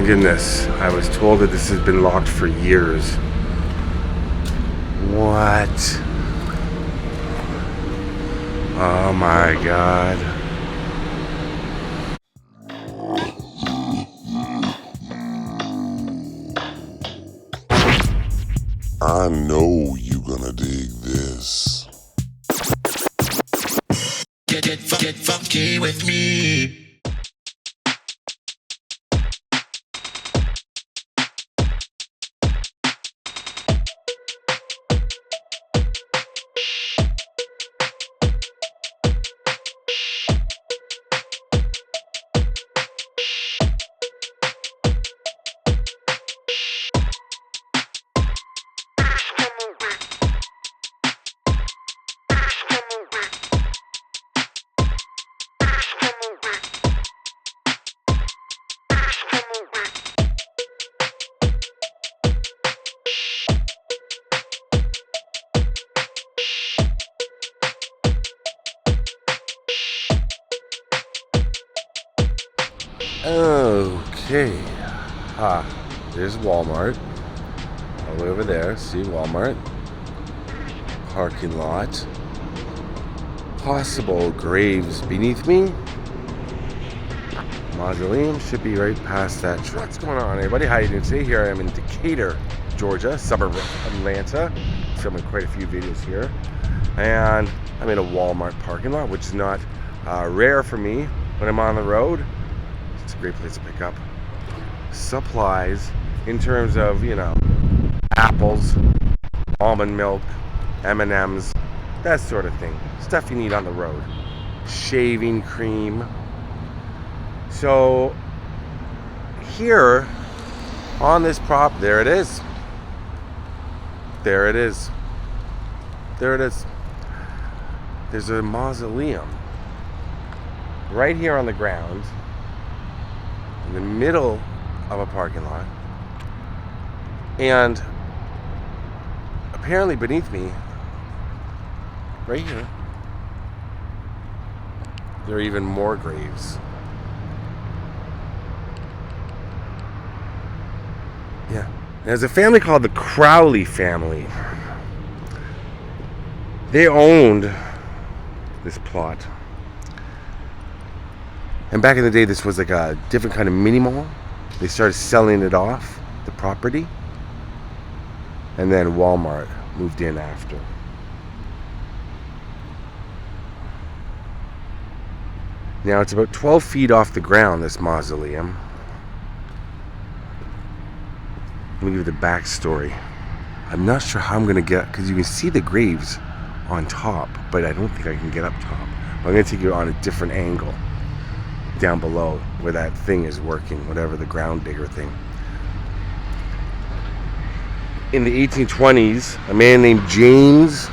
goodness, I was told that this has been locked for years. What? Oh my god. I know you gonna dig this. Get funky with me. Okay. There's Walmart. All the way over there. See Walmart. Parking lot. Possible graves beneath me. Mausoleum should be right past that truck. What's going on, everybody? How you doing today? Here I am in Decatur, Georgia, suburb of Atlanta. Filming quite a few videos here. And I'm in a Walmart parking lot, which is not rare for me when I'm on the road. It's a great place to pick up supplies in terms of, apples, almond milk, M&Ms, that sort of thing. Stuff you need on the road. Shaving cream. So here on this prop, there it is. There it is. There it is. There's a mausoleum right here on the ground in the middle of a parking lot, and apparently beneath me, right here, there are even more graves. Yeah. There's a family called the Crowley family. They owned this plot. And back in the day, this was like a different kind of mini mall. They started selling it off, the property. And then Walmart moved in after. Now it's about 12 feet off the ground, this mausoleum. Let me give you the backstory. I'm not sure how I'm going to get, because you can see the graves on top, but I don't think I can get up top. I'm going to take you on a different angle down below where that thing is working, whatever, the ground digger thing. In the 1820s, a man named James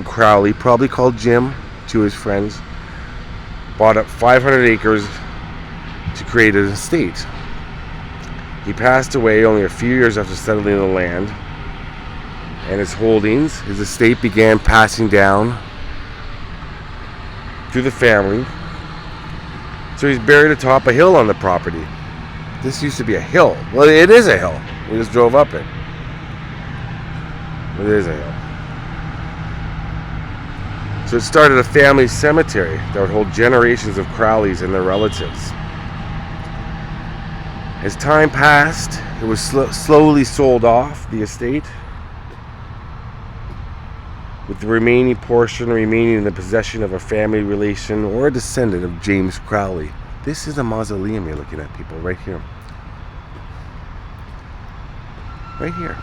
Crowley, probably called Jim to his friends, bought up 500 acres to create an estate. He passed away only a few years after settling the land, and his holdings, his estate, began passing down through the family. So he's buried atop a hill on the property. This used to be a hill. Well, it is a hill. We just drove up it. It is a hill. So it started a family cemetery that would hold generations of Crowleys and their relatives. As time passed, it was slowly sold off, the estate, with the remaining portion remaining in the possession of a family relation or a descendant of James Crowley. This is a mausoleum you're looking at, people, right here. Right here.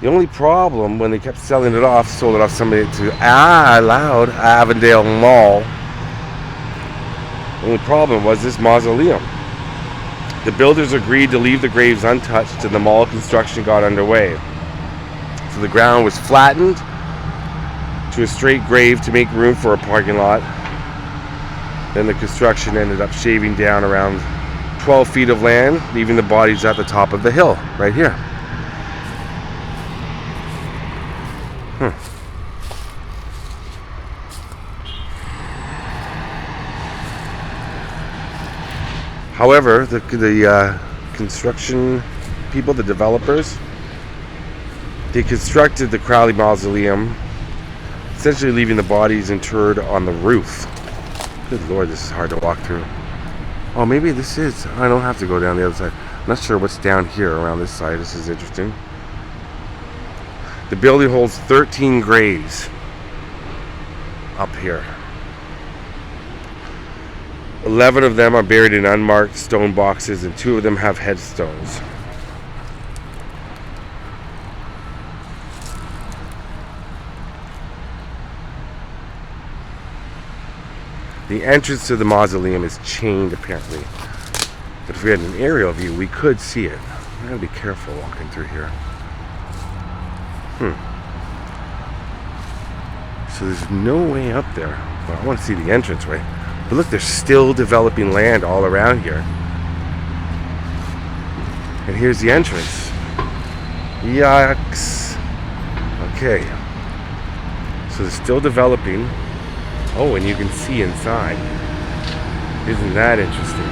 The only problem, when they kept selling it off, sold it off somebody to Avondale Mall. The only problem was this mausoleum. The builders agreed to leave the graves untouched, and the mall construction got underway. So the ground was flattened to a straight grave to make room for a parking lot. Then the construction ended up shaving down around 12 feet of land, leaving the bodies at the top of the hill, right here. However, the construction people, the developers, they constructed the Crowley Mausoleum, essentially leaving the bodies interred on the roof. Good Lord, this is hard to walk through. Oh, maybe this is. I don't have to go down the other side. I'm not sure what's down here around this side. This is interesting. The building holds 13 graves up here. 11 of them are buried in unmarked stone boxes, and 2 of them have headstones. The entrance to the mausoleum is chained, apparently. But if we had an aerial view, we could see it. I gotta be careful walking through here. So there's no way up there. Well, I want to see the entranceway. But look, they're still developing land all around here. And here's the entrance. Yucks. Okay. So they're still developing. Oh, and you can see inside. Isn't that interesting?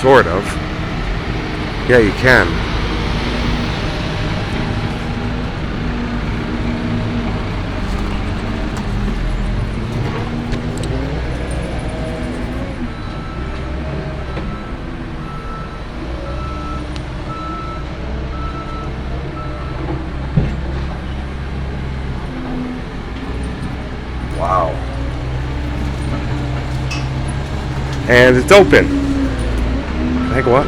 Sort of. Yeah, you can. Wow. And it's open. Can I go up?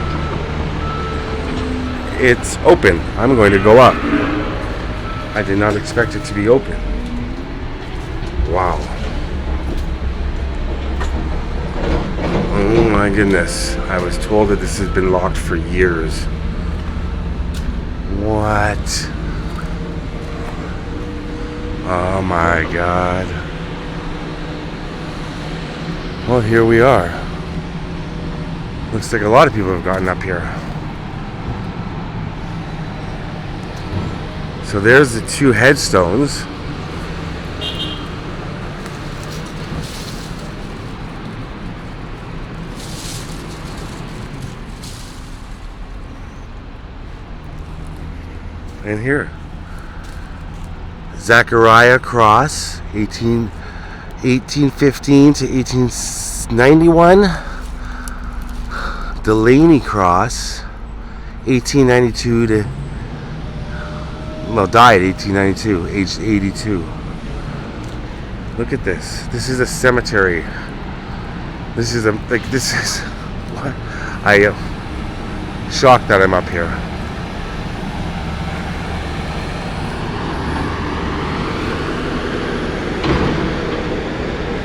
It's open. I'm going to go up. I did not expect it to be open. Wow. Oh my goodness. I was told that this has been locked for years. What? Oh my God. Well, here we are. Looks like a lot of people have gotten up here. So there's the 2 headstones. And here, Zachariah Cross, 1815 to 1891. Delaney Cross, 1892 to, well, died 1892, aged 82. Look at this. This is a cemetery. This is what? I am shocked that I'm up here.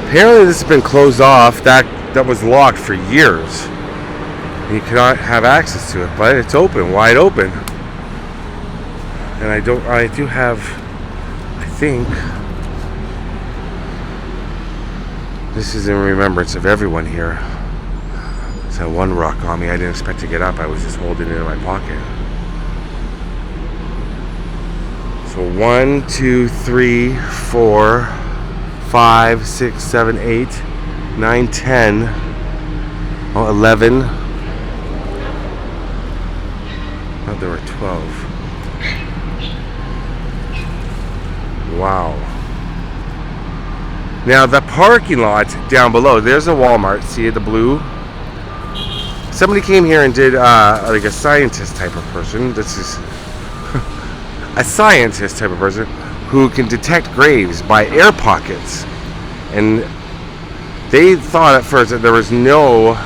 Apparently this has been closed off. That was locked for years. You cannot have access to it, but it's open, wide open. And I do have, I think, this is in remembrance of everyone here. There's that one rock on me. I didn't expect to get up. I was just holding it in my pocket. So 1, 2, 3, 4, 5, 6, 7, 8, 9, 10, 11. Oh, there were 12. Wow. Now the parking lot down below, there's a Walmart. See the blue? Somebody came here and did like a scientist type of person. This is a scientist type of person who can detect graves by air pockets. And they thought at first that there was no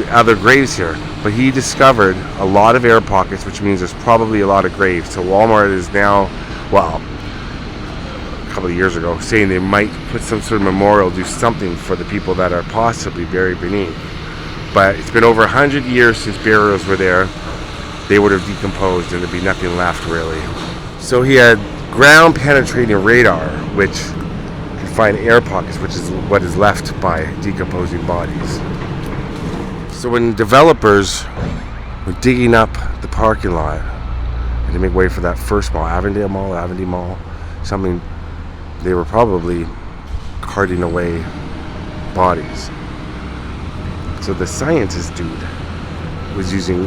other graves here. But he discovered a lot of air pockets, which means there's probably a lot of graves. So Walmart is now, well, a couple of years ago, saying they might put some sort of memorial, do something for the people that are possibly buried beneath. But it's been over 100 years since burials were there. They would have decomposed and there'd be nothing left, really. So he had ground penetrating radar, which can find air pockets, which is what is left by decomposing bodies. So when developers were digging up the parking lot and to make way for that first mall, Avondale Mall, something, they were probably carting away bodies. So the scientist dude was using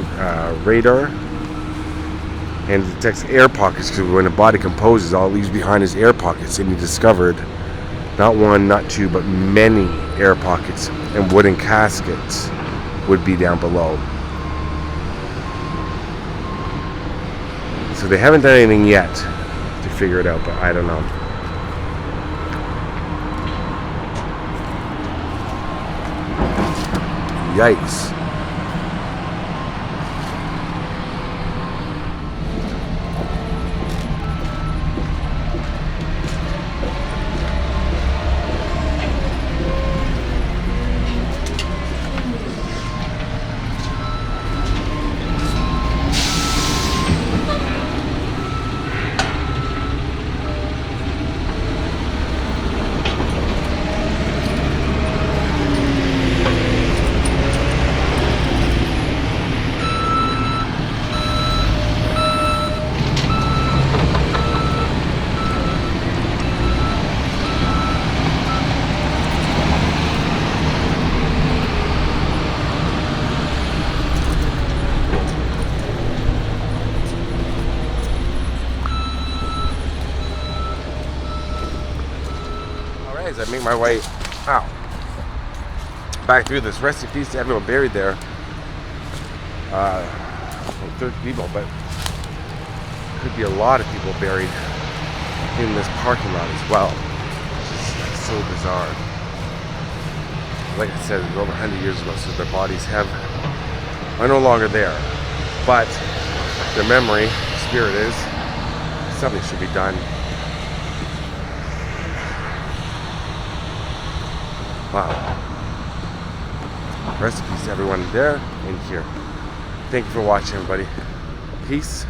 radar and detects air pockets, because when a body composes, all it leaves behind is air pockets, and he discovered not one, not two, but many air pockets, and wooden caskets would be down below. So they haven't done anything yet to figure it out, but I don't know. Yikes. As I make my way out back through this, rest in peace to everyone buried there. 30 people, but could be a lot of people buried in this parking lot as well. It's just so bizarre. Like I said, it was over 100 years ago, so their bodies are no longer there. But their memory, spirit is, something should be done. Wow. Rest in peace to everyone there and here. Thank you for watching, everybody. Peace.